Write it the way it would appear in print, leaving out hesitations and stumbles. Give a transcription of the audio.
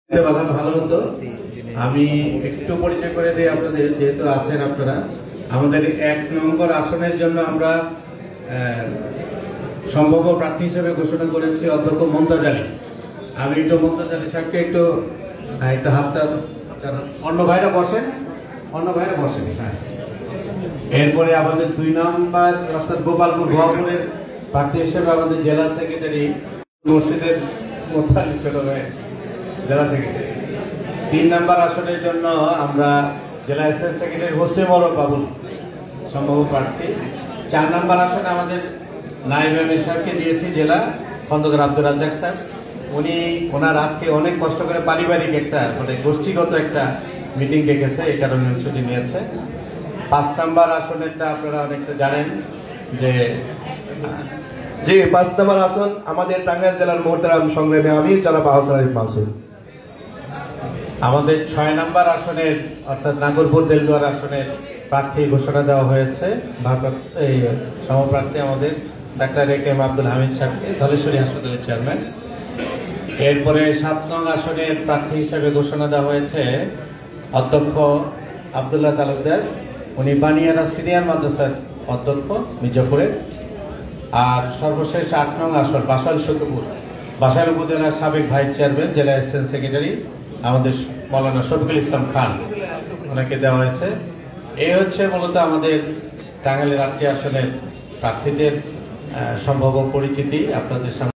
ভালো হতো। আমি একটু পরিচয় করে দিই আপনাদের, যেহেতু আছেন আপনারা। আমাদের 1 নম্বর আসনের জন্য আমরা সম্ভাব্য প্রার্থী হিসেবে ঘোষণা করেছি অধ্যক্ষ মমতাজ আলী। আমি একটু মমতাজ আলী সাহেবকে একটু হাতটা, অন্য ভাইরা বসেন। হ্যাঁ। এরপরে আমাদের 2 নম্বর অর্থাৎ গোপালপুর ভুয়াপুরের প্রার্থী হিসেবে আমাদের জেলা সেক্রেটারি মসজিদের মোতালি ছোট ভাই, জেলা সেক্রেটারি। 3 নম্বর আসনের জন্য আমরা জেলা স্টেট সেক্রেটারি হোসনে মরক বাবুল সম্ভাব্য প্রার্থী। 4 নম্বর আসনে আমাদের নায়েব এমএলএ সাহেবকে দিয়েছি, জেলা খন্দকার আব্দুর রাজ্জাক সাহেব। ওনার আজকে অনেক কষ্ট করে পারিবারিক একটা গোষ্ঠীগত একটা মিটিং ডেকেছে, এই কারণে ছুটি নিয়েছে। 5 নম্বর আসনেরটা আপনারা অনেকটা জানেন যে 5 নম্বর আসন আমাদের টাঙ্গাইল জেলার মোহতারাম সংগ্রামী আমির জনাব আহসান মাসুদ। আমাদের 6 নম্বর আসনের অর্থাৎ নাগরপুর দেলদুয়ার আসনের প্রার্থী ঘোষণা দেওয়া হয়েছে। এই সমপ্রার্থী আমাদের ডাক্তার এ.কে.এম. আব্দুল হামিদ সাহেবকে, ধলেশ্বরী হাসপাতালের চেয়ারম্যান। এরপরে 7 নং আসনের প্রার্থী হিসেবে ঘোষণা দেওয়া হয়েছে অধ্যক্ষ আব্দুল্লাহ তালুকদার, উনি বানিয়ারা সিনিয়র মাদ্রাসার অধ্যক্ষ মির্জাপুরের। আর সর্বশেষ 8 নং আসন বাসাইল সত্যপুর, বাসাইল উপজেলার সাবেক ভাইস চেয়ারম্যান, জেলা অ্যাসিস্ট্যান্ট সেক্রেটারি আমাদের মৌলানা শফিকুল ইসলাম খান, ওনাকে দেওয়া হয়েছে। এই হচ্ছে মূলত আমাদের টাঙ্গাইলের 8টি আসনের প্রার্থীদের সম্ভাব্য পরিচিতি আপনাদের সামনে।